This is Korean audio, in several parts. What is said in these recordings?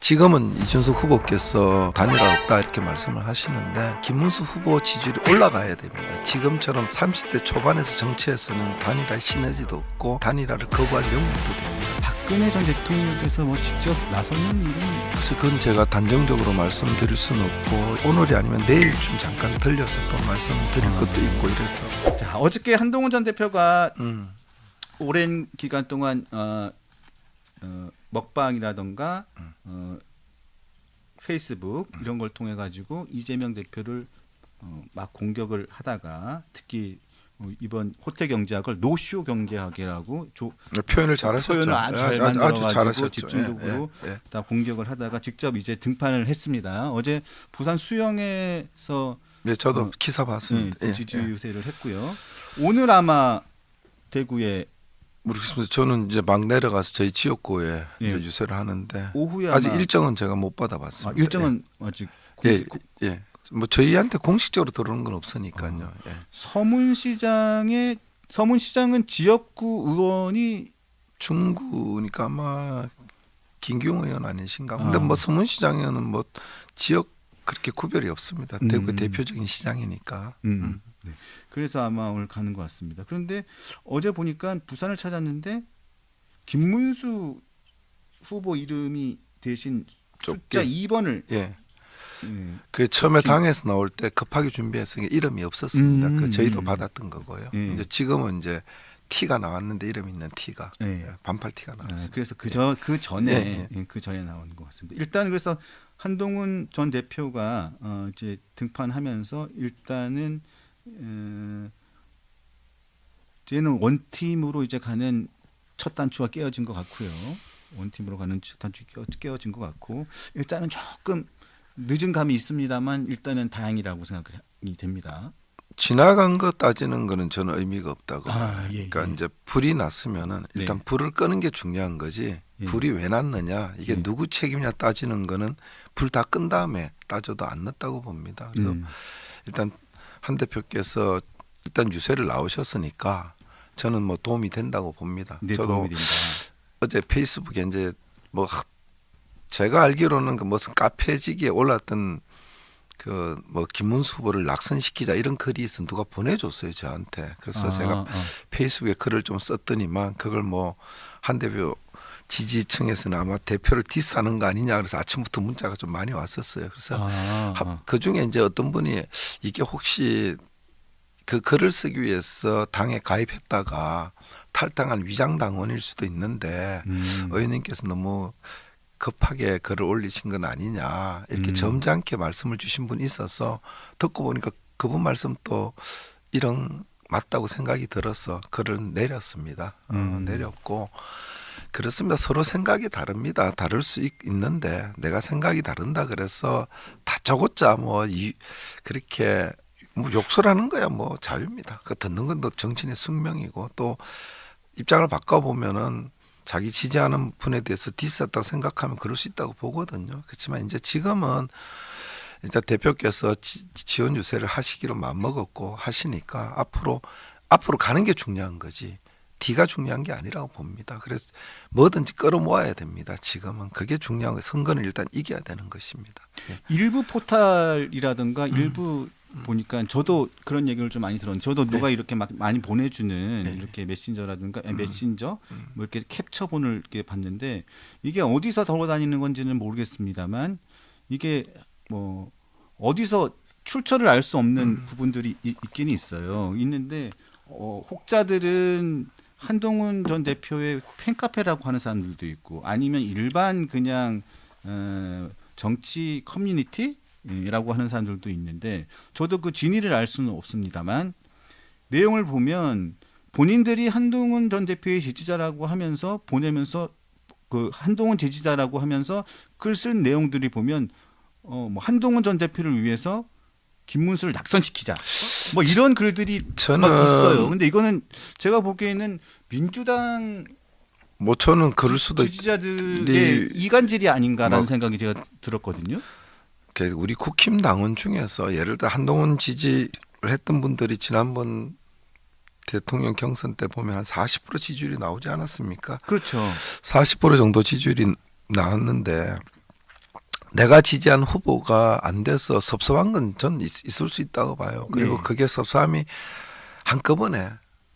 지금은 이준석 후보께서 단일화 없다 이렇게 말씀을 하시는데 김문수 후보 지지율이 올라가야 됩니다. 지금처럼 30대 초반에서 정치에서는 단일화 시너지도 없고 단일화를 거부할 명분도 됩니다. 박근혜 전 대통령께서 뭐 직접 나서는 일은 그래서 그건 제가 단정적으로 말씀드릴 수는 없고 오늘이 아니면 내일쯤 잠깐 들려서 또 말씀드릴 것도 있고 이래서. 자, 어저께 한동훈 전 대표가 오랜 기간 동안 먹방이라던가 페이스북 이런 걸 통해 가지고 이재명 대표를 막 공격을 하다가 특히 이번 호텔 경제학을 노쇼 경제학이라고 표현을 잘하셨죠. 표현을 아주 잘 아주 만들어가지고 잘하셨죠. 집중적으로 예. 다 공격을 하다가 직접 이제 등판을 했습니다. 어제 부산 수영에서 네, 저도 기사 봤습니다. 지지 유세를 했고요. 오늘 아마 대구에 모르겠습니다. 저는 이제 막 내려가서 저희 지역구에 예. 이제 유세를 하는데 오후에 아직 아마 일정은 제가 못 받아봤습니다. 일정은 아직 예. 뭐 저희한테 공식적으로 들어오는 건 없으니까요. 예. 서문시장은 지역구 의원이 중구니까 아마 김기용 의원 아니신가. 근데 뭐 서문시장에는 뭐 지역 그렇게 구별이 없습니다. 대구의 대표적인 시장이니까. 네. 그래서 아마 오늘 가는 것 같습니다. 그런데 어제 보니까 부산을 찾았는데 김문수 후보 이름이 대신 숫자 2번을 예. 그 처음에 당에서 나올 때 급하게 준비해서 이름이 없었습니다. 그 저희도 받았던 거고요. 이제 지금은 이제 T가 나왔는데 이름 있는 T가 반팔 T가 나왔습니다. 그래서 그 전에 나오는 것 같습니다. 일단 그래서 한동훈 전 대표가 이제 등판하면서 일단은 이제는 원팀으로 이제 가는 첫 단추가 깨어진 것 같고요. 원팀으로 가는 첫 단추 깨어진 것 같고 일단은 조금 늦은 감이 있습니다만 일단은 다행이라고 생각이 됩니다. 지나간 거 따지는 거는 저는 의미가 없다고. 예. 그러니까 이제 불이 났으면은 일단 불을 끄는 게 중요한 거지. 불이 왜 났느냐 이게 누구 책임이냐 따지는 거는 불 다 끈 다음에 따져도 안 났다고 봅니다. 그래서 일단 한 대표께서 일단 유세를 나오셨으니까 저는 뭐 도움이 된다고 봅니다. 네, 저도 도움이 됩니다. 어제 페이스북에 이제 뭐 제가 알기로는 그 무슨 카페지기에 올랐던 그 뭐 김문수 후보를 낙선시키자 이런 글이 있어 누가 보내줬어요 저한테. 그래서 제가 페이스북에 글을 좀 썼더니만 그걸 뭐 한 대표 지지층에서는 아마 대표를 디스하는 거 아니냐 그래서 아침부터 문자가 좀 많이 왔었어요. 그래서 그 중에 이제 어떤 분이 이게 혹시 그 글을 쓰기 위해서 당에 가입했다가 탈당한 위장당원일 수도 있는데 의원님께서 너무 급하게 글을 올리신 건 아니냐 이렇게 점잖게 말씀을 주신 분이 있어서 듣고 보니까 그분 말씀 또 이런 맞다고 생각이 들어서 글을 내렸습니다. 내렸고 그렇습니다. 서로 생각이 다릅니다. 다를 수 있는데 내가 생각이 다른다 그래서 다짜고짜 뭐 그렇게 뭐 욕설하는 거야 뭐 자유입니다. 그 듣는 건 또 정치인의 숙명이고 또 입장을 바꿔보면은 자기 지지하는 분에 대해서 디스했다고 생각하면 그럴 수 있다고 보거든요. 그렇지만 이제 지금은 이제 대표께서 지원 유세를 하시기로 마음먹었고 하시니까 앞으로 가는 게 중요한 거지 뒤가 중요한 게 아니라고 봅니다. 그래서 뭐든지 끌어모아야 됩니다. 지금은 그게 중요한 거예요. 선거는 일단 이겨야 되는 것입니다. 일부 포탈이라든가 일부 보니까 저도 그런 얘기를 좀 많이 들었는데 저도 누가 이렇게 막 많이 보내주는 이렇게 메신저라든가 메신저 뭐 이렇게 캡처본을 이렇게 봤는데 이게 어디서 돌아다니는 건지는 모르겠습니다만 이게 뭐 어디서 출처를 알 수 없는 부분들이 있긴 있어요. 있는데 혹자들은 한동훈 전 대표의 팬카페라고 하는 사람들도 있고 아니면 일반 그냥 정치 커뮤니티라고 하는 사람들도 있는데 저도 그 진위를 알 수는 없습니다만 내용을 보면 본인들이 한동훈 전 대표의 지지자라고 하면서 보내면서 그 한동훈 지지자라고 하면서 글 쓴 내용들이 보면 뭐 한동훈 전 대표를 위해서 김문수를 낙선시키자 뭐 이런 글들이 막 있어요. 근데 이거는 제가 보기에는 민주당 뭐 저는 그럴 수도 지지자들의 이간질이 아닌가라는 생각이 제가 들었거든요. 우리 국힘 당원 중에서 예를 들어 한동훈 지지를 했던 분들이 지난번 대통령 경선 때 보면 한 40% 지지율이 나오지 않았습니까? 그렇죠. 40% 정도 지지율이 나왔는데 내가 지지한 후보가 안 돼서 섭섭한 건 전 있을 수 있다고 봐요. 그리고 네. 그게 섭섭함이 한꺼번에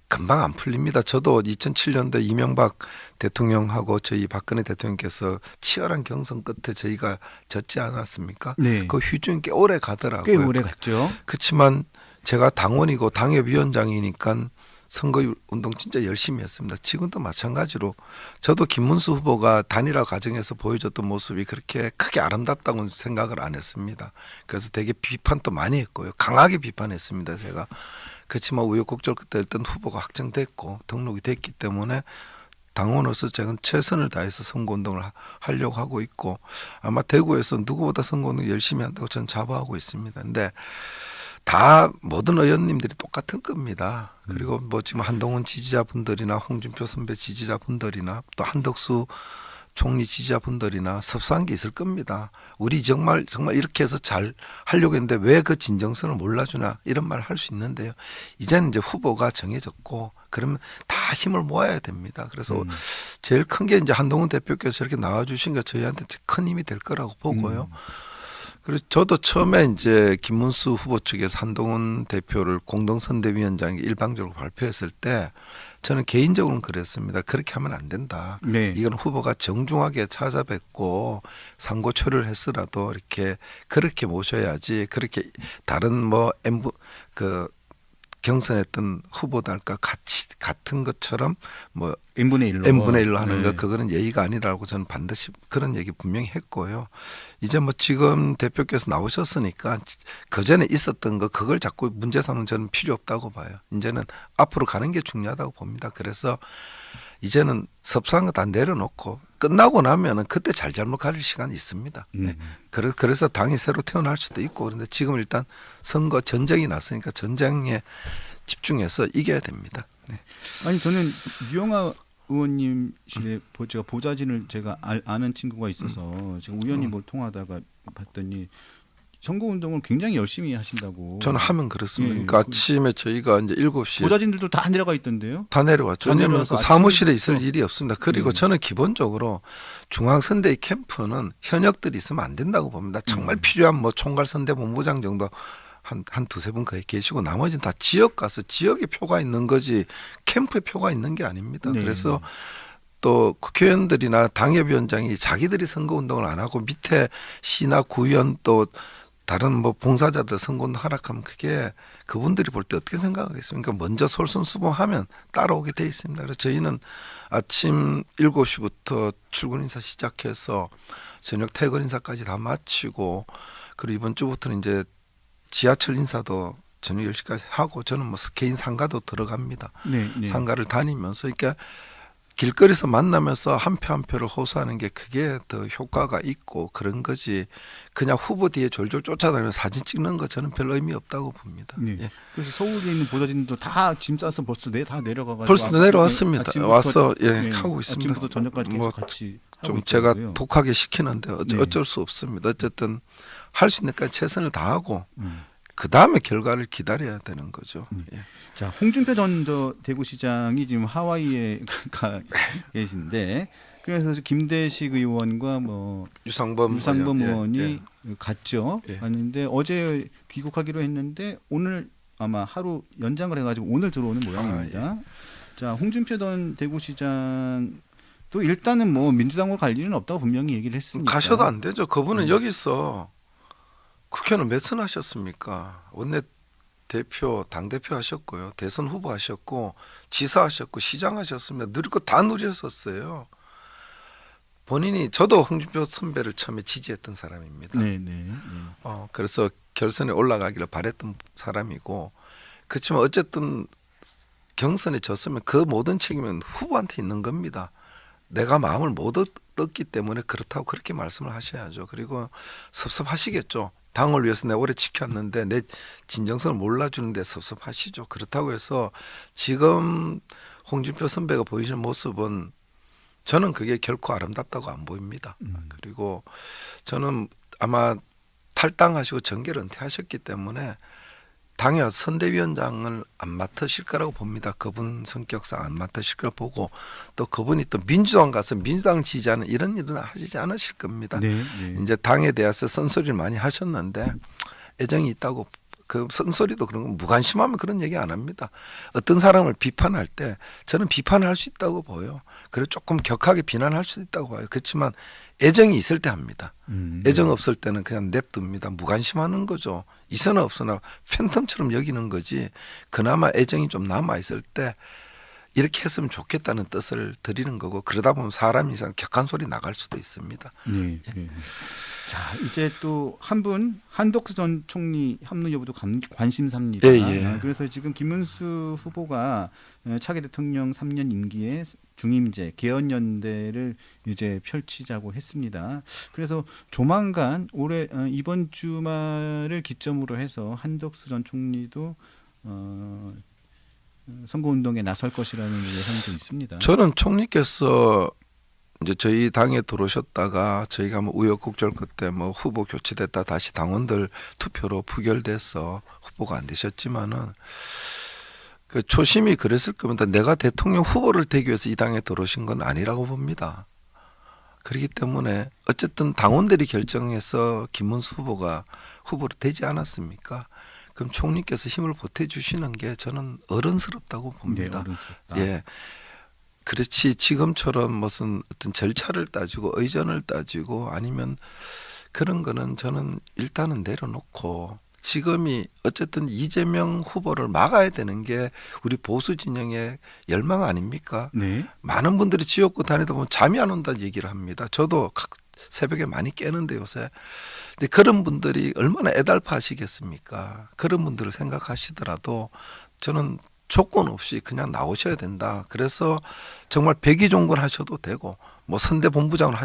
금방 안 풀립니다. 저도 2007년도에 이명박 대통령하고 저희 박근혜 대통령께서 치열한 경선 끝에 저희가 졌지 않았습니까? 네. 그 휴증이 꽤 오래 가더라고요. 꽤 오래 갔죠. 그렇지만 제가 당원이고 당협위원장이니까 선거운동 진짜 열심히 했습니다. 지금도 마찬가지로 저도 김문수 후보가 단일화 과정에서 보여줬던 모습이 그렇게 크게 아름답다고는 생각을 안 했습니다. 그래서 되게 비판도 많이 했고요. 강하게 비판했습니다. 제가. 그렇지만 우여곡절 끝에 일단 후보가 확정됐고 등록이 됐기 때문에 당원으로서 제가 최선을 다해서 선거운동을 하려고 하고 있고 아마 대구에서 누구보다 선거운동 열심히 한다고 저는 자부하고 있습니다. 근데 다 모든 의원님들이 똑같을 겁니다. 그리고 뭐 지금 한동훈 지지자분들이나 홍준표 선배 지지자분들이나 또 한덕수 총리 지지자분들이나 섭섭한 게 있을 겁니다. 우리 정말 이렇게 해서 잘 하려고 했는데 왜 그 진정성을 몰라주나 이런 말을 할 수 있는데요. 이제는 이제 후보가 정해졌고 그러면 다 힘을 모아야 됩니다. 그래서 제일 큰 게 이제 한동훈 대표께서 이렇게 나와주신 게 저희한테 큰 힘이 될 거라고 보고요. 그래서 저도 처음에 이제 김문수 후보 측에서 한동훈 대표를 공동선대위원장에 일방적으로 발표했을 때 저는 개인적으로는 그랬습니다. 그렇게 하면 안 된다. 네. 이건 후보가 정중하게 찾아뵙고 상고 처리를 했으라도 이렇게 그렇게 모셔야지 그렇게 다른 뭐 그 경선했던 후보들과 같은 것처럼 뭐 n분의 1로 n분의 1로 하는 네. 거 그거는 예의가 아니라고 저는 반드시 그런 얘기 분명히 했고요. 이제 뭐 지금 대표께서 나오셨으니까 그 전에 있었던 거 그걸 자꾸 문제 삼는 저는 필요 없다고 봐요. 이제는 앞으로 가는 게 중요하다고 봅니다. 그래서 이제는 섭섭한 거 다 내려놓고 끝나고 나면은 그때 잘잘못 가릴 시간이 있습니다. 네. 그래서 당이 새로 태어날 수도 있고 그런데 지금 일단 선거 전쟁이 났으니까 전쟁에 집중해서 이겨야 됩니다. 네. 아니 저는 유영아 의원님실에 제가 보좌진을 제가 아는 친구가 있어서 제가 우연히 뭐 통화하다가 봤더니 선거운동을 굉장히 열심히 하신다고. 저는 하면 그렇습니다. 예, 그러니까 아침에 저희가 이제 7시에 보좌진들도 다 내려가 있던데요. 다 내려왔죠. 다 왜냐하면 내려와서 그 사무실에 아침부터. 있을 일이 없습니다. 그리고 네. 저는 기본적으로 중앙선대위 캠프는 현역들이 있으면 안 된다고 봅니다. 정말 필요한 뭐 총괄선대본부장 정도 한 두세 분 거기 계시고 나머지는 다 지역 가서 지역에 표가 있는 거지 캠프에 표가 있는 게 아닙니다. 네. 그래서 또 국회의원들이나 당협위원장이 자기들이 선거운동을 안 하고 밑에 시나 구의원 또 다른 뭐 봉사자들 선거운동 하락하면 그게 그분들이 볼 때 어떻게 생각하겠습니까? 먼저 솔선수범하면 따라오게 돼 있습니다. 그래서 저희는 아침 7시부터 출근 인사 시작해서 저녁 퇴근 인사까지 다 마치고 그리고 이번 주부터는 이제 지하철 인사도 저녁 10시까지 하고 저는 뭐 개인 상가도 들어갑니다. 네, 네. 상가를 다니면서 그러니까 길거리에서 만나면서 한 표 한 표를 호소하는 게 그게 더 효과가 있고 그런 거지 그냥 후보 뒤에 졸졸 쫓아다니면서 사진 찍는 거 저는 별 의미 없다고 봅니다. 네. 예. 그래서 서울에 있는 보좌진도 다 짐 싸서 벌써 다 내려가가지고 벌써 내려왔습니다. 아침부터, 와서 네, 하고 있습니다. 아침부터 저녁까지 계속 뭐 같이 하고 좀 있더라고요. 제가 독하게 시키는데 네. 어쩔 수 없습니다. 어쨌든 할 수 있는 까지 최선을 다하고 그 다음에 결과를 기다려야 되는 거죠. 예. 자, 홍준표 전 대구시장이 지금 하와이에 가 계신데 그래서 김대식 의원과 뭐 유상범 의원이 예. 갔죠. 예. 갔는데 어제 귀국하기로 했는데 오늘 아마 하루 연장을 해가지고 오늘 들어오는 모양입니다. 자, 홍준표 전 대구시장 또 일단은 뭐 민주당으로 갈 일은 없다고 분명히 얘기를 했으니까. 가셔도 안 되죠. 그분은 여기서 국회의원 몇 선 하셨습니까? 원내 대표, 당 대표 하셨고요, 대선 후보 하셨고, 지사 하셨고, 시장 하셨습니다. 누릴 거 다 누렸었어요. 본인이 저도 홍준표 선배를 처음에 지지했던 사람입니다. 네, 네. 네. 그래서 결선에 올라가기를 바랬던 사람이고, 그렇지만 어쨌든 경선에 졌으면 그 모든 책임은 후보한테 있는 겁니다. 내가 마음을 못 얻었기 때문에 그렇다고 그렇게 말씀을 하셔야죠. 그리고 섭섭하시겠죠. 당을 위해서 내가 오래 지켰는데 내 진정성을 몰라주는데 섭섭하시죠. 그렇다고 해서 지금 홍준표 선배가 보이시는 모습은 저는 그게 결코 아름답다고 안 보입니다. 그리고 저는 아마 탈당하시고 정계를 은퇴하셨기 때문에 당의 선대위원장을 안 맡으실 거라고 봅니다. 그분 성격상 안 맡으실 걸 보고 또 그분이 또 민주당 가서 민주당 지지하는 이런 일은 하시지 않으실 겁니다. 네, 네. 이제 당에 대해서 쓴소리를 많이 하셨는데 애정이 있다고 그 쓴소리도 그런 거 무관심하면 그런 얘기 안 합니다. 어떤 사람을 비판할 때 저는 비판할 수 있다고 보여요. 그리고 조금 격하게 비난할 수 있다고 봐요. 그렇지만 애정이 있을 때 합니다. 애정 없을 때는 그냥 냅둡니다. 무관심하는 거죠. 있으나 없으나 팬텀처럼 여기는 거지. 그나마 애정이 좀 남아 있을 때 이렇게 했으면 좋겠다는 뜻을 드리는 거고 그러다 보면 사람 이상 격한 소리 나갈 수도 있습니다. 네. 네. 자, 이제 또 한 분 한덕수 전 총리 합류 여부도 관심사입니다. 예. 그래서 지금 김문수 후보가 차기 대통령 3년 임기에 중임제 개헌연대를 이제 펼치자고 했습니다. 그래서 조만간 올해 이번 주말을 기점으로 해서 한덕수 전 총리도 선거운동에 나설 것이라는 예상도 있습니다. 저는 총리께서 이제 저희 당에 들어오셨다가 저희가 뭐 우여곡절 끝에 뭐 후보 교체됐다 다시 당원들 투표로 부결돼서 후보가 안 되셨지만은 그 초심이 그랬을 겁니다. 내가 대통령 후보를 되기 위해서 이 당에 들어오신 건 아니라고 봅니다. 그렇기 때문에 어쨌든 당원들이 결정해서 김문수 후보가 후보로 되지 않았습니까? 그럼 총리께서 힘을 보태주시는 게 저는 어른스럽다고 봅니다. 네, 어른스럽다. 예. 그렇지 지금처럼 무슨 어떤 절차를 따지고 의전을 따지고 아니면 그런 거는 저는 일단은 내려놓고 지금이 어쨌든 이재명 후보를 막아야 되는 게 우리 보수 진영의 열망 아닙니까? 네. 많은 분들이 지역구 다니다 보면 잠이 안 온다는 얘기를 합니다. 저도 새벽에 많이 깨는데 요새. 근데 그런 분들이 얼마나 애달파하시겠습니까? 그런 분들을 생각하시더라도 저는 조건 없이 그냥 나오셔야 된다. 그래서 정말 백의종군 하셔도 되고 뭐 선대위원장을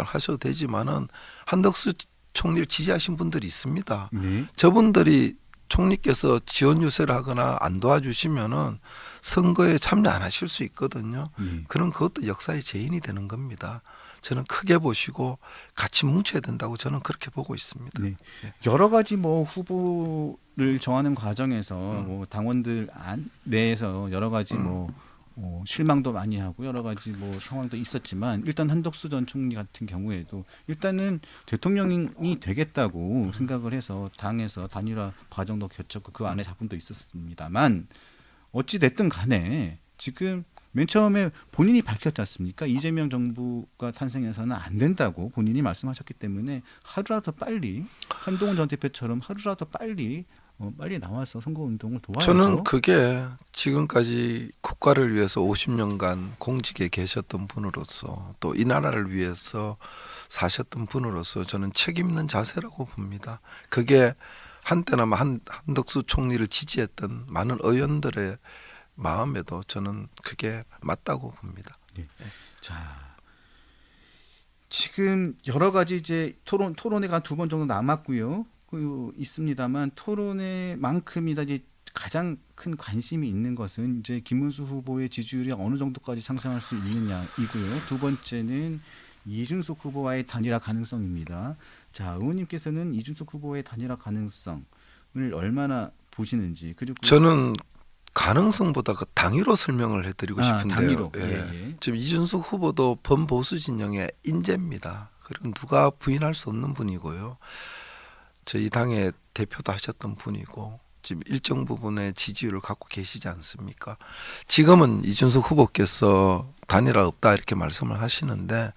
하셔도 되지만은 한덕수 총리를 지지하신 분들이 있습니다. 네. 저분들이 총리께서 지원 유세를 하거나 안 도와주시면은 선거에 참여 안 하실 수 있거든요. 그런 그것도 역사의 재인이 되는 겁니다. 저는 크게 보시고 같이 뭉쳐야 된다고 저는 그렇게 보고 있습니다. 네. 여러 가지 뭐 후보를 정하는 과정에서 뭐 당원들 내에서 여러 가지 뭐 실망도 많이 하고 여러 가지 뭐 상황도 있었지만 일단 한덕수 전 총리 같은 경우에도 일단은 대통령이 되겠다고 생각을 해서 당에서 단일화 과정도 거쳤고 그 안에 작품도 있었습니다만 어찌 됐든 간에 지금 맨 처음에 본인이 밝혔지 않습니까? 이재명 정부가 탄생해서는 안 된다고 본인이 말씀하셨기 때문에 하루라도 빨리 한동훈 전 대표처럼 하루라도 빨리 나와서 선거운동을 도와야죠. 저는 그게 지금까지 국가를 위해서 50년간 공직에 계셨던 분으로서 또 이 나라를 위해서 사셨던 분으로서 저는 책임 있는 자세라고 봅니다. 그게 한때나마 한덕수 총리를 지지했던 많은 의원들의 마음에도 저는 그게 맞다고 봅니다. 네. 자, 지금 여러 가지 이제 토론회가 2번 정도 남았고요. 있습니다만 토론회만큼이나 이제 가장 큰 관심이 있는 것은 이제 김문수 후보의 지지율이 어느 정도까지 상승할 수 있느냐이고요. 두 번째는 이준석 후보와의 단일화 가능성입니다. 자, 의원님께서는 이준석 후보의 단일화 가능성을 얼마나 보시는지 그리고 저는 가능성보다 그 당위로 설명을 해드리고 싶은데요. 당위로. 예. 지금 이준석 후보도 범보수 진영의 인재입니다. 그리고 누가 부인할 수 없는 분이고요. 저희 당의 대표도 하셨던 분이고 지금 일정 부분의 지지율을 갖고 계시지 않습니까? 지금은 이준석 후보께서 단일화 없다 이렇게 말씀을 하시는데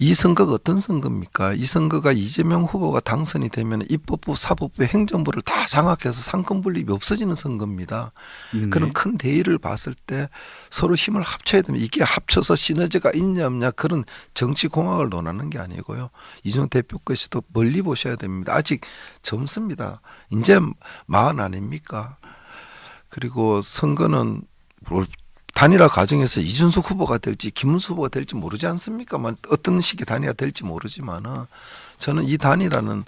이 선거가 어떤 선거입니까? 이 선거가 이재명 후보가 당선이 되면 입법부, 사법부, 행정부를 다 장악해서 상권 분립이 없어지는 선거입니다. 그런 큰 대의를 봤을 때 서로 힘을 합쳐야 됩니다. 이게 합쳐서 시너지가 있냐 없냐 그런 정치 공학을 논하는 게 아니고요. 이준석 대표께서도 멀리 보셔야 됩니다. 아직 젊습니다. 이제 40 아닙니까? 그리고 선거는 단일화 과정에서 이준석 후보가 될지 김문수 후보가 될지 모르지 않습니까? 어떤 식의 단일화 될지 모르지만은 저는 이 단일화는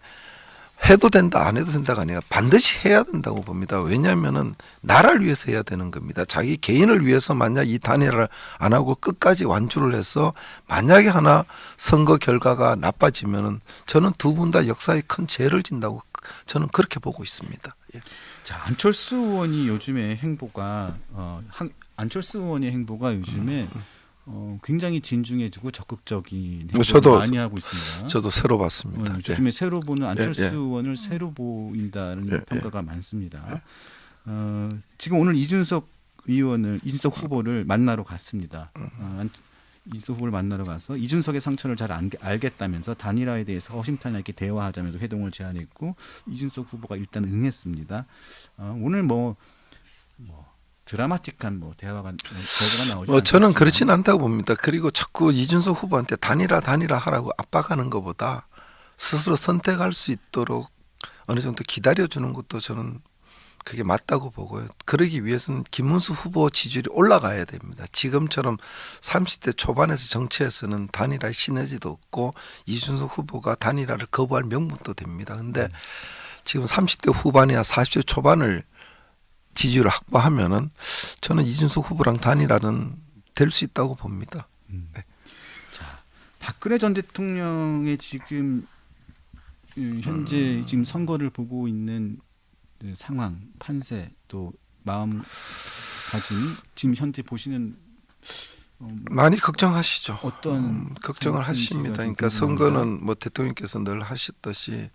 해도 된다 안 해도 된다가 아니라 반드시 해야 된다고 봅니다. 왜냐하면은 나라를 위해서 해야 되는 겁니다. 자기 개인을 위해서 만약 이 단일화를 안 하고 끝까지 완주를 해서 만약에 하나 선거 결과가 나빠지면은 저는 두 분 다 역사에 큰 죄를 진다고 저는 그렇게 보고 있습니다. 자, 안철수 의원이 요즘에 행보가 안철수 의원의 행보가 요즘에 굉장히 진중해지고 적극적인 행보를 저도- 많이 하고 있습니다. 저도 새로 봤습니다. 예. 요즘에 새로 보는 안철수 예. 의원을 새로 보인다는 예. 평가가 많습니다. 지금 오늘 이준석 후보를 만나러 갔습니다. 이준석 후보를 만나러 가서 이준석의 상처를 잘 알겠다면서 단일화에 대해서 허심탄회하게 대화하자면서 회동을 제안했고 이준석 후보가 일단 응했습니다. 오늘 뭐 드라마틱한 결과가 나오지 뭐 저는 않겠지만 그렇진 않다고 봅니다. 그리고 자꾸 이준석 후보한테 단일화 하라고 압박하는 것보다 스스로 선택할 수 있도록 어느 정도 기다려주는 것도 저는 그게 맞다고 보고요. 그러기 위해서는 김문수 후보 지지율이 올라가야 됩니다. 지금처럼 30대 초반에서 정치에서는 단일화 시너지도 없고 이준석 후보가 단일화를 거부할 명분도 됩니다. 근데 지금 30대 후반이나 40대 초반을 지지율을 확보하면은 저는 이준석 후보랑 단일화는 될 수 있다고 봅니다. 자, 박근혜 전 대통령의 지금 현재 지금 선거를 보고 있는 상황, 판세 또 마음가짐 지금 현재 보시는 많이 걱정하시죠. 어떤 걱정을 하십니다. 좀 그러니까 궁금합니다. 선거는 뭐 대통령께서 늘 하셨듯이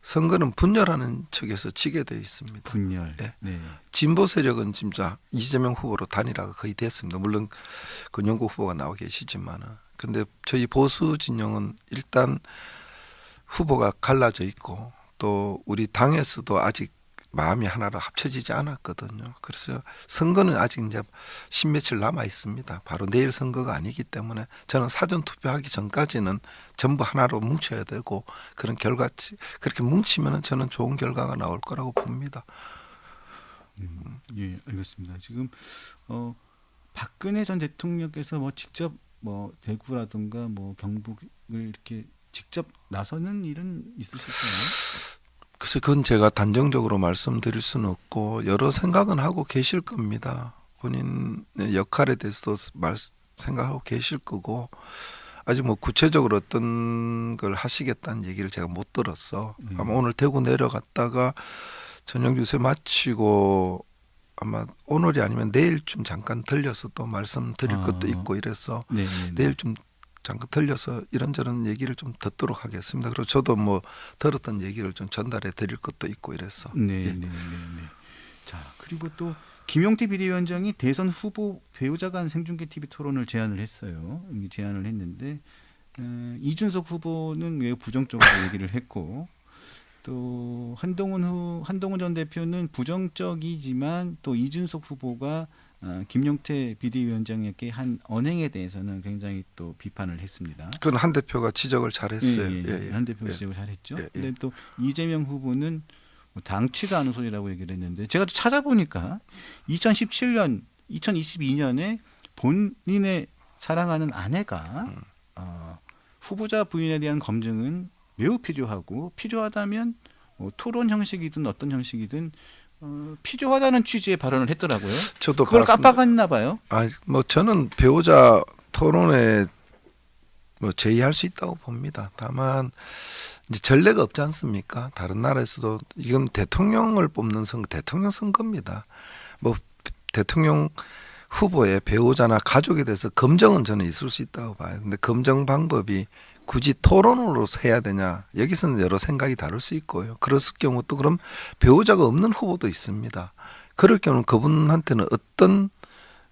선거는 분열하는 척에서 지게 돼 있습니다. 분열. 예. 네. 진보 세력은 진짜 이재명 후보로 단일화가 거의 됐습니다. 물론 권영구 후보가 나와 계시지만은, 근데 저희 보수 진영은 일단 후보가 갈라져 있고 또 우리 당에서도 아직 마음이 하나로 합쳐지지 않았거든요. 그래서 선거는 아직 이제 십몇칠 남아 있습니다. 바로 내일 선거가 아니기 때문에 저는 사전 투표하기 전까지는 전부 하나로 뭉쳐야 되고 그런 결과 그렇게 뭉치면은 저는 좋은 결과가 나올 거라고 봅니다. 예, 알겠습니다. 지금 박근혜 전 대통령께서 뭐 직접 뭐 대구라든가 뭐 경북을 이렇게 직접 나서는 일은 있으실까요? 그래서 그건 제가 단정적으로 말씀드릴 수는 없고 여러 생각은 하고 계실 겁니다. 본인의 역할에 대해서도 생각하고 계실 거고 아직 뭐 구체적으로 어떤 걸 하시겠다는 얘기를 제가 못 들었어. 아마 오늘 대구 내려갔다가 저녁 유세 마치고 아마 오늘이 아니면 내일쯤 잠깐 들려서 또 말씀드릴 것도 있고 이래서 네, 내일 좀 잠깐 들려서 이런저런 얘기를 좀 듣도록 하겠습니다. 그리고 저도 뭐 들었던 얘기를 좀 전달해 드릴 것도 있고 이래서. 네, 예. 네, 네, 네. 자, 그리고 또 김용태 비대위원장이 대선 후보 배우자 간 생중계 TV 토론을 제안을 했어요. 제안을 했는데 이준석 후보는 매우 부정적으로 얘기를 했고 또 한동훈 전 대표는 부정적이지만 또 이준석 후보가 김용태 비대위원장에게 한 언행에 대해서는 굉장히 또 비판을 했습니다. 그건 한 대표가 지적을 잘했어요. 한 대표가 지적을 잘했죠. 예, 예. 근데 또 이재명 후보는 뭐 당치도 않은 소리라고 얘기를 했는데 제가 또 찾아보니까 2017년, 2022년에 본인의 사랑하는 아내가 후보자 부인에 대한 검증은 매우 필요하고 필요하다면 토론 형식이든 어떤 형식이든 필요하다는 취지의 발언을 했더라고요. 저도 그걸 봤습니다. 깜빡했나 봐요. 뭐 저는 배우자 토론에 뭐 제의할 수 있다고 봅니다. 다만 이제 전례가 없지 않습니까? 다른 나라에서도 이건 대통령을 뽑는 선거, 대통령 선거입니다. 뭐 대통령 후보의 배우자나 가족에 대해서 검증은 저는 있을 수 있다고 봐요. 근데 검증 방법이 굳이 토론으로 해야 되냐? 여기서는 여러 생각이 다를 수 있고요. 그랬을 경우 또 그럼 배우자가 없는 후보도 있습니다. 그럴 경우는 그분한테는 어떤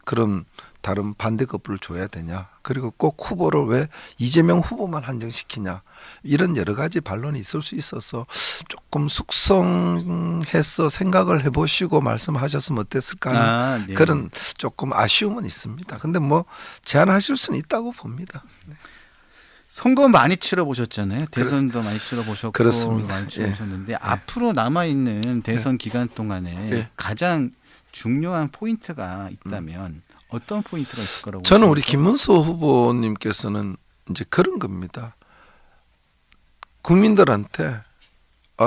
그런 다른 반대급부를 줘야 되냐? 그리고 꼭 후보를 왜 이재명 후보만 한정시키냐? 이런 여러 가지 반론이 있을 수 있어서 조금 숙성해서 생각을 해보시고 말씀하셨으면 어땠을까 하는 네. 그런 조금 아쉬움은 있습니다. 근데 뭐 제안하실 수는 있다고 봅니다. 네. 선거 많이 치러보셨잖아요. 대선도 많이 치러보셨고 그렇습니다. 많이 치러보셨는데 앞으로 남아있는 대선 기간 동안에 예. 가장 중요한 포인트가 있다면 어떤 포인트가 있을 거라고 저는 우리 보십니까? 김문수 후보님께서는 이제 그런 겁니다. 국민들한테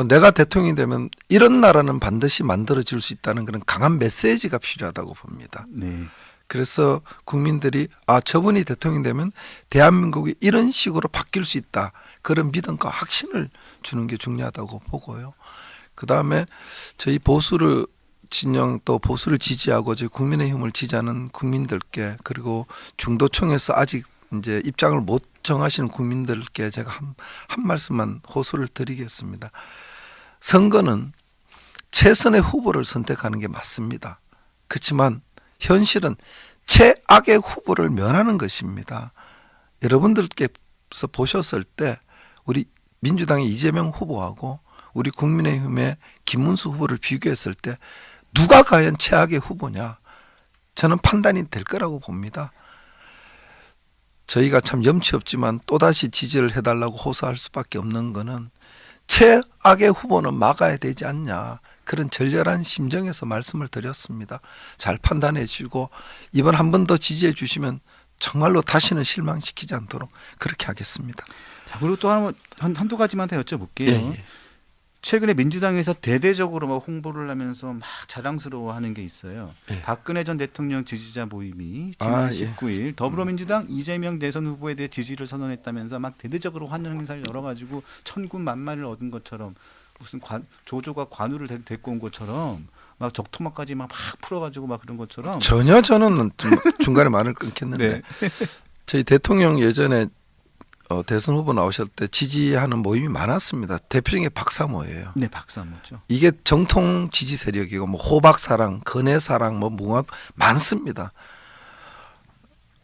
내가 대통령이 되면 이런 나라는 반드시 만들어질 수 있다는 그런 강한 메시지가 필요하다고 봅니다. 네. 그래서 국민들이 저분이 대통령이 되면 대한민국이 이런 식으로 바뀔 수 있다. 그런 믿음과 확신을 주는 게 중요하다고 보고요. 그다음에 저희 보수를 진영 또 보수를 지지하고 저희 국민의힘을 지지하는 국민들께 그리고 중도층에서 아직 이제 입장을 못 정하시는 국민들께 제가 한 말씀만 호소를 드리겠습니다. 선거는 최선의 후보를 선택하는 게 맞습니다. 그렇지만 현실은 최악의 후보를 면하는 것입니다. 여러분들께서 보셨을 때 우리 민주당의 이재명 후보하고 우리 국민의힘의 김문수 후보를 비교했을 때 누가 과연 최악의 후보냐? 저는 판단이 될 거라고 봅니다. 저희가 참 염치 없지만 또다시 지지를 해달라고 호소할 수밖에 없는 거는 최악의 후보는 막아야 되지 않냐. 그런 절절한 심정에서 말씀을 드렸습니다. 잘 판단해 주시고 이번 한 번 더 지지해 주시면 정말로 다시는 실망시키지 않도록 그렇게 하겠습니다. 자, 그리고 또 한두 가지만 더 여쭤볼게요. 예. 최근에 민주당에서 대대적으로 막 홍보를 하면서 막 자랑스러워하는 게 있어요. 예. 박근혜 전 대통령 지지자 모임이 지난 19일 더불어민주당 이재명 대선 후보에 대해 지지를 선언했다면서 막 대대적으로 환영 행사를 열어가지고 천군만마를 얻은 것처럼 무슨 조조가 관우를 데리고 온 것처럼 막 적토마까지 막 풀어가지고 막 그런 것처럼 전혀 저는 중간에 말을 끊겠는데 네. 저희 대통령 예전에 대선 후보 나오실 때 지지하는 모임이 많았습니다. 대표적인 게 박사모예요. 네, 박사모죠. 이게 정통 지지 세력이고 뭐 호박사랑, 건해사랑 뭐 무궁화 많습니다.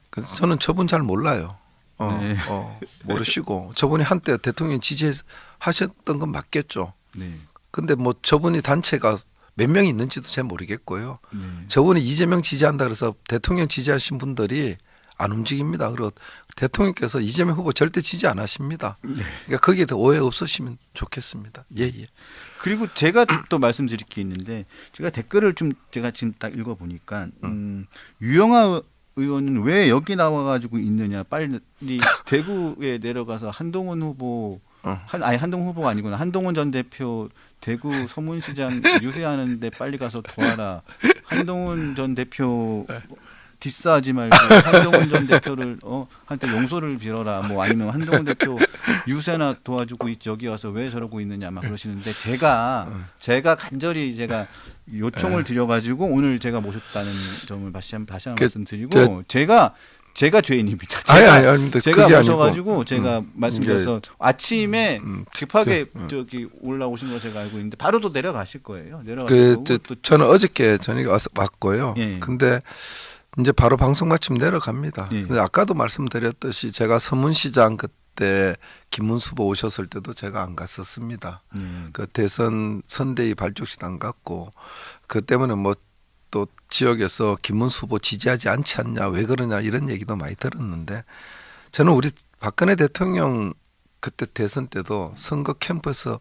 그래서 저는 저분 잘 몰라요. 네. 모르시고 저분이 한때 대통령 지지하셨던 건 맞겠죠. 네. 근데 뭐 저분이 단체가 몇 명이 있는지도 잘 모르겠고요. 네. 저분이 이재명 지지한다 그래서 대통령 지지하신 분들이 안 움직입니다. 그리고 대통령께서 이재명 후보 절대 지지 안 하십니다. 네. 그러니까 거기에 더 오해 없으시면 좋겠습니다. 예. 그리고 제가 또 말씀드릴 게 있는데 제가 댓글을 좀 제가 지금 딱 읽어보니까 유영아 의원은 왜 여기 나와가지고 있느냐 빨리 대구에 내려가서 한동훈 후보 한동훈 후보가 아니구나 한동훈 전 대표 대구 서문시장 유세하는데 빨리 가서 도와라. 한동훈 전 대표 디스하지 말고 한동훈 전 대표를 한테 용서를 빌어라. 뭐 아니면 한동훈 대표 유세나 도와주고 여기 와서 왜 저러고 있느냐 막 그러시는데 제가 간절히 제가 요청을 드려가지고 오늘 제가 모셨다는 점을 다시 한 말씀드리고 제가 죄인입니다. 아닙니다. 제가 그게 모셔가지고 아니고. 제가 말씀드려서 아침에 급하게 저기 올라오신 거 제가 알고 있는데 바로 또 내려가실 거예요. 내려가시고 저는 어저께 저녁에 왔고요. 예. 근데 이제 바로 방송 마치면 내려갑니다. 예. 근데 아까도 말씀드렸듯이 제가 서문시장 그때 김문수 후보 오셨을 때도 제가 안 갔었습니다. 그 대선 선대위 발족식 안 갔고 그 때문에 뭐 또 지역에서 김문수 후보 지지하지 않지 않냐 왜 그러냐 이런 얘기도 많이 들었는데 저는 우리 박근혜 대통령 그때 대선 때도 선거 캠프에서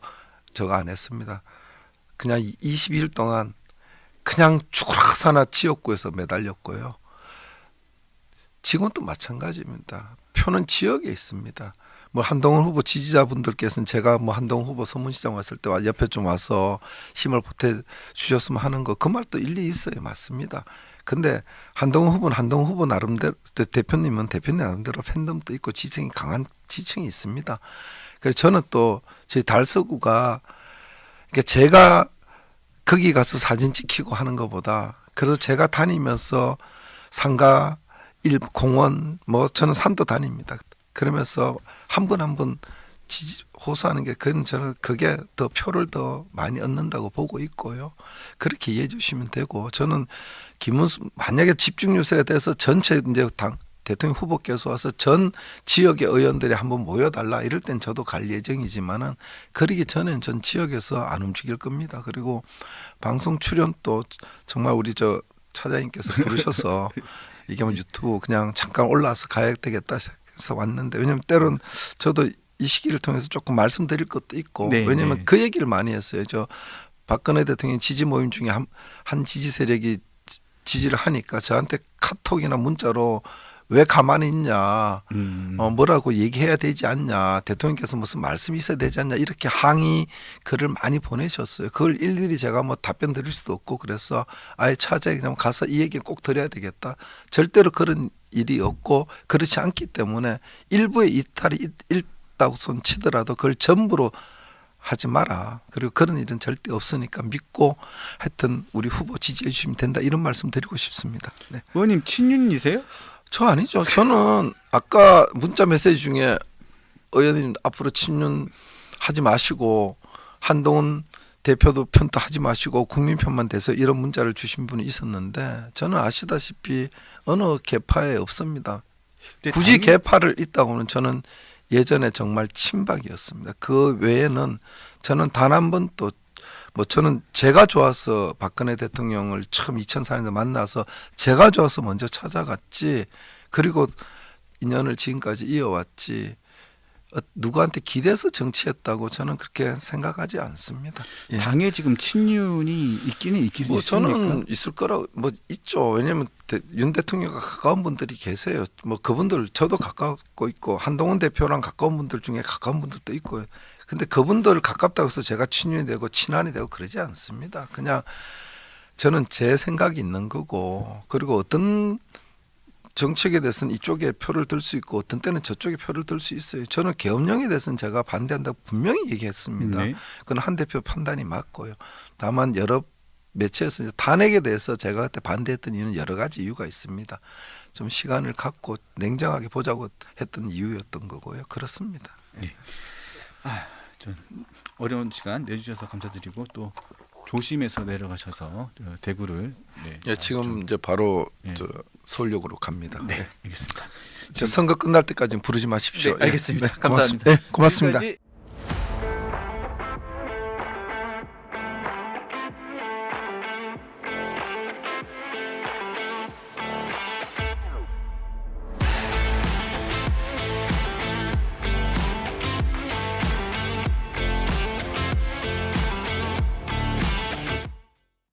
저거 안 했습니다. 그냥 22일 동안 그냥 죽으라 사나 지역구에서 매달렸고요. 지금도 마찬가지입니다. 표는 지역에 있습니다. 뭐 한동훈 후보 지지자분들께서는 제가 뭐 한동훈 후보 서문시장 왔을 때 옆에 좀 와서 힘을 보태 주셨으면 하는 거 그 말도 일리 있어요. 맞습니다. 근데 한동훈 후보는 한동훈 후보 나름대로 대표님은 대표님 나름대로 팬덤도 있고 지층이 강한 지층이 있습니다. 그래서 저는 또 저희 달서구가 그러니까 제가 거기 가서 사진 찍히고 하는 것보다 그래도 제가 다니면서 상가 공원 뭐 저는 산도 다닙니다. 그러면서 한 분 한 분 호소하는 게 그건 저는 그게 더 표를 더 많이 얻는다고 보고 있고요. 그렇게 이해해 주시면 되고 저는 김문수 만약에 집중 유세가 돼서 전체 이제 당 대통령 후보께서 와서 전 지역의 의원들이 한번 모여달라 이럴 땐 저도 갈 예정이지만은 그러기 전엔 전 지역에서 안 움직일 겁니다. 그리고 방송 출연도 정말 우리 저 차장님께서 부르셔서 이게 뭐 유튜브 그냥 잠깐 올라와서 가야 되겠다 해서 왔는데 왜냐하면 때론 저도 이 시기를 통해서 조금 말씀드릴 것도 있고 왜냐하면 그 얘기를 많이 했어요. 저 박근혜 대통령 지지 모임 중에 한 지지 세력이 지지를 하니까 저한테 카톡이나 문자로 왜 가만히 있냐, 뭐라고 얘기해야 되지 않냐, 대통령께서 무슨 말씀이 있어야 되지 않냐 이렇게 항의 글을 많이 보내셨어요. 그걸 일일이 제가 뭐 답변 드릴 수도 없고 그래서 아예 차장이 그냥 가서 이 얘기를 꼭 드려야 되겠다. 절대로 그런 일이 없고 그렇지 않기 때문에 일부의 이탈이 있다고 손 치더라도 그걸 전부로 하지 마라. 그리고 그런 일은 절대 없으니까 믿고 하여튼 우리 후보 지지해 주시면 된다. 이런 말씀 드리고 싶습니다. 네. 의원님 친윤이세요? 저 아니죠. 저는 아까 문자 메시지 중에 의원님 앞으로 친윤 하지 마시고 한동훈 대표도 편도 하지 마시고 국민 편만 돼서 이런 문자를 주신 분이 있었는데 저는 아시다시피 어느 계파에 없습니다. 굳이 계파를 있다고는 저는 예전에 정말 친박이었습니다. 그 외에는 저는 단 한 번도 뭐 저는 제가 좋아서 박근혜 대통령을 처음 2004년에 만나서 제가 좋아서 먼저 찾아갔지 그리고 인연을 지금까지 이어왔지 누구한테 기대서 정치했다고 저는 그렇게 생각하지 않습니다. 예. 당에 지금 친윤이 있기는 있습니까? 뭐 저는 있을 거라고 뭐 있죠. 왜냐하면 윤 대통령과 가까운 분들이 계세요. 뭐 그분들 저도 가깝고 있고 한동훈 대표랑 가까운 분들 중에 가까운 분들도 있고요. 근데 그분들 가깝다고 해서 제가 친윤이 되고 친한이 되고 그러지 않습니다. 그냥 저는 제 생각이 있는 거고 그리고 어떤 정책에 대해서는 이쪽에 표를 들 수 있고 어떤 때는 저쪽에 표를 들 수 있어요. 저는 계엄령에 대해서는 제가 반대한다고 분명히 얘기했습니다. 네. 그건 한 대표 판단이 맞고요. 다만 여러 매체에서 이제 탄핵에 대해서 제가 그때 반대했던 이유는 여러 가지 이유가 있습니다. 좀 시간을 갖고 냉정하게 보자고 했던 이유였던 거고요. 그렇습니다. 네. 좀 어려운 시간 내주셔서 감사드리고 또 조심해서 내려가셔서 대구를 예, 지금 이제 바로 네. 저 서울역으로 갑니다. 네, 알겠습니다. 저 선거 끝날 때까지는 부르지 마십시오. 네, 알겠습니다. 예. 감사합니다. 네, 고맙습니다. 지금까지